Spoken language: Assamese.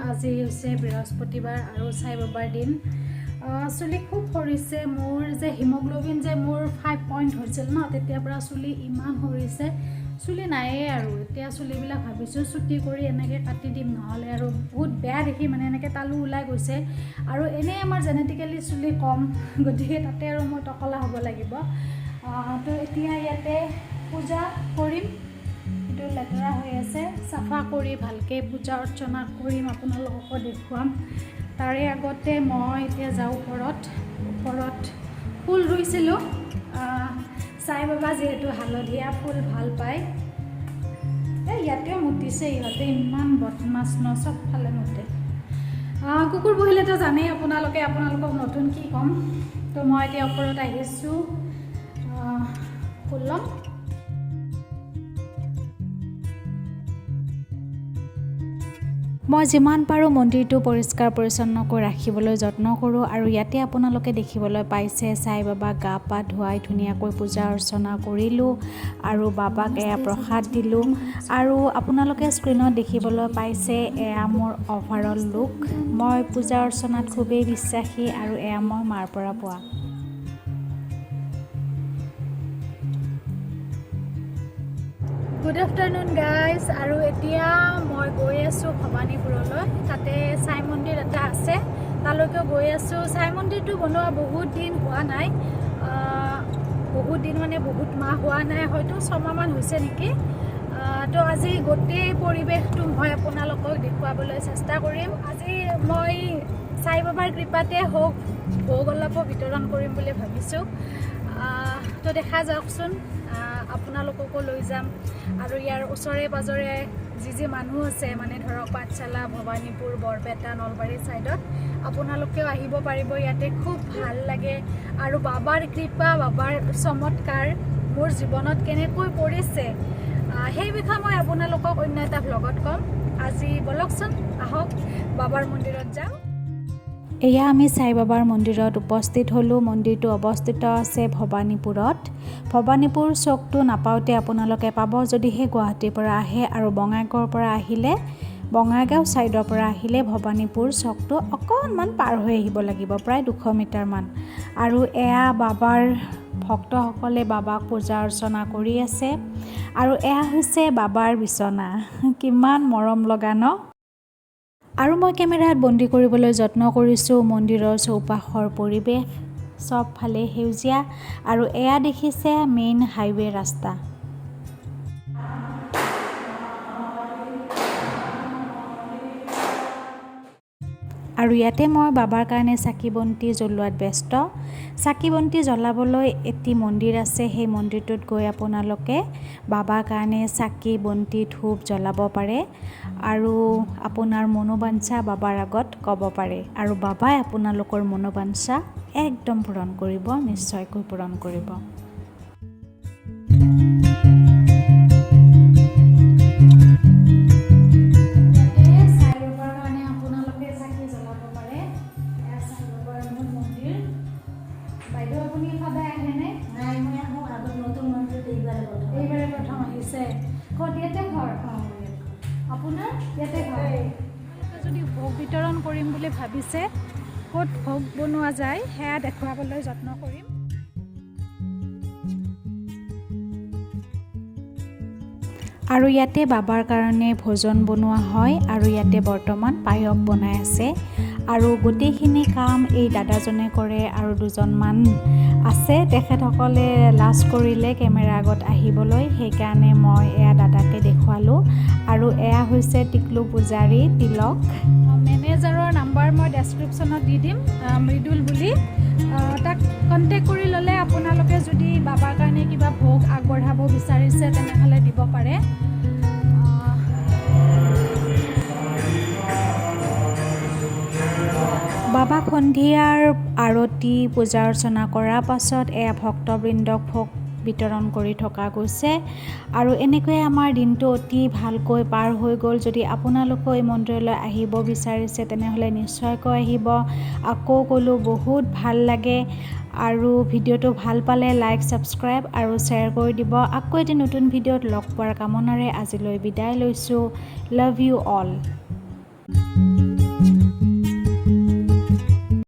আজি হৈছে বৃহস্পতিবাৰ আৰু সাই বাবাৰ দিন চুলি খুব সৰিছে মোৰ যে হিমোগ্লোবিন যে মোৰ 5 পইণ্ট হৈছিল ন তেতিয়াৰ পৰা চুলি ইমান সৰিছে চুলি নাইয়ে আৰু এতিয়া চুলিবিলাক ভাবিছোঁ চুটি কৰি এনেকৈ কাটি দিম নহ'লে আৰু বহুত বেয়া দেখি মানে এনেকৈ তালু ওলাই গৈছে আৰু এনেই আমাৰ জেনেটিকেলি চুলি কম গতিকে তাতে আৰু মই টকলা হ'ব লাগিব তো এতিয়া ইয়াতে পূজা কৰিম এইটো লেতেৰা হৈ আছে চাফা কৰি ভালকৈ পূজা অৰ্চনা কৰিম আপোনালোককো দেখুৱাম তাৰে আগতে মই এতিয়া যাওঁ ওপৰত ফুল ৰুইছিলোঁ সাই বাবা যিহেতু হালধীয়া ফুল ভাল পায় ইয়াতেও মুতিছে ইহঁতে ইমান বদমাছ ন চবফালে মুতে কুকুৰ বহিলেতো জানেই আপোনালোকক নতুন কি ক'ম তো মই এতিয়া ওপৰত আহিছোঁ ফুল ল'ম মই যিমান পাৰোঁ মন্দিৰটো পৰিষ্কাৰ পৰিচ্ছন্নকৈ ৰাখিবলৈ যত্ন কৰোঁ আৰু ইয়াতে আপোনালোকে দেখিবলৈ পাইছে সাই বাবা গা পা ধুৱাই ধুনীয়াকৈ পূজা অৰ্চনা কৰিলোঁ আৰু বাবাক এয়া প্ৰসাদ দিলোঁ আৰু আপোনালোকে স্ক্ৰীণত দেখিবলৈ পাইছে এয়া মোৰ অভাৰঅল লুক মই পূজা অৰ্চনাত খুবেই বিশ্বাসী আৰু এয়া মই মাৰ পৰা পোৱা গুড আফটাৰনুন গাইজ আৰু এতিয়া মই গৈ আছোঁ ভৱানীপুৰলৈ তাতে সাই মন্দিৰ এটা আছে তালৈকে গৈ আছোঁ সাই মন্দিৰটো বনোৱা বহুত দিন হোৱা নাই বহুত দিন মানে বহুত মাহ হোৱা নাই হয়তো 6 মাহমান হৈছে নেকি তো আজি গোটেই পৰিৱেশটো মই আপোনালোকক দেখুৱাবলৈ চেষ্টা কৰিম আজি মই সাই বাবাৰ কৃপাতে হওক ভোগ অলপো বিতৰণ কৰিম বুলি ভাবিছোঁ তো দেখা যাওকচোন আপোনালোককো লৈ যাম আৰু ইয়াৰ ওচৰে পাজৰে যি মানুহ আছে মানে ধৰক পাঠশালা ভৱানীপুৰ বৰপেটা নলবাৰী ছাইডত আপোনালোকেও আহিব পাৰিব ইয়াতে খুব ভাল লাগে আৰু বাবাৰ কৃপা বাবাৰ চমৎকাৰ মোৰ জীৱনত কেনেকৈ পৰিছে সেই বিষয়ে মই আপোনালোকক অন্য এটা ভ্লগত ক'ম আজি বলকচোন আহক বাবাৰ মন্দিৰত যাওঁ এয়া আমি সাই বাবাৰ মন্দিৰত উপস্থিত হ'লোঁ মন্দিৰটো অৱস্থিত আছে ভৱানীপুৰ চকটো নাপাওঁতে আপোনালোকে পাব যদিহে গুৱাহাটীৰ পৰা আহে আৰু বঙাইগাঁৱৰ পৰা আহিলে বঙাইগাঁও ছাইডৰ পৰা আহিলে ভৱানীপুৰ চকটো অকণমান পাৰ হৈ আহিব লাগিব প্ৰায় 200 মিটাৰমান আৰু এয়া বাবাৰ ভক্তসকলে বাবাক পূজা অৰ্চনা কৰি আছে আৰু এয়া হৈছে বাবাৰ বিচনা কিমান মৰম লগা ন আৰু মই কেমেৰাত বন্দী কৰিবলৈ যত্ন কৰিছোঁ মন্দিৰৰ চৌপাশৰ পৰিৱেশ চবফালে সেউজীয়া আৰু এয়া দেখিছে মেইন হাইৱে ৰাস্তা আৰু ইয়াতে মই বাবাৰ কাৰণে চাকি বন্তি জ্বলোৱাত ব্যস্ত চাকি বন্তি জ্বলাবলৈ এটি মন্দিৰ আছে সেই মন্দিৰটোত গৈ আপোনালোকে বাবাৰ কাৰণে চাকি বন্তি ধূপ জ্বলাব পাৰে আৰু আপোনাৰ মনোবাঞ্ছা বাবাৰ আগত ক'ব পাৰে আৰু বাবাই আপোনালোকৰ মনোবাঞ্ছা একদম পূৰণ কৰিব নিশ্চয়কৈ পূৰণ কৰিব আপোনাৰ ইয়াতে যদি ভোগ বিতৰণ কৰিম বুলি ভাবিছে ক'ত ভোগ বনোৱা যায় সেয়া দেখুৱাবলৈ যত্ন কৰিম আৰু ইয়াতে বাবাৰ কাৰণে ভোজন বনোৱা হয় আৰু ইয়াতে বৰ্তমান পায়স বনাই আছে আৰু গোটেইখিনি কাম এই দাদাজনে কৰে আৰু দুজনমান আছে তেখেতসকলে লাজ কৰিলে কেমেৰা আগত আহিবলৈ সেইকাৰণে মই এয়া দাদাকে দেখুৱালোঁ আৰু এয়া হৈছে টিকলু পূজাৰী তিলক মেনেজাৰৰ নাম্বাৰ মই ডেছক্ৰিপশ্যনত দি দিম মৃদুল বুলি তাক কণ্টেক্ট কৰি ল'লে আপোনালোকে যদি বাবাৰ কাৰণে কিবা ভোগ আগবঢ়াব বিচাৰিছে তেনেহ'লে দিব পাৰে বাবাক সন্ধিয়াৰ আৰতি পূজা অৰ্চনা কৰাৰ পাছত এয়া ভক্তবৃন্দক ভোগ বিতৰণ কৰি থকা গৈছে আৰু এনেকৈয়ে আমাৰ দিনটো অতি ভালকৈ পাৰ হৈ গ'ল যদি আপোনালোকে এই মন্দিৰলৈ আহিব বিচাৰিছে তেনেহ'লে নিশ্চয়কৈ আহিব আকৌ ক'লোঁ বহুত ভাল লাগে আৰু ভিডিঅ'টো ভাল পালে লাইক ছাবস্ক্ৰাইব আৰু শ্বেয়াৰ কৰি দিব আকৌ এটি নতুন ভিডিঅ'ত লগ পোৱাৰ কামনাৰে আজিলৈ বিদায় লৈছোঁ লাভ ইউ অল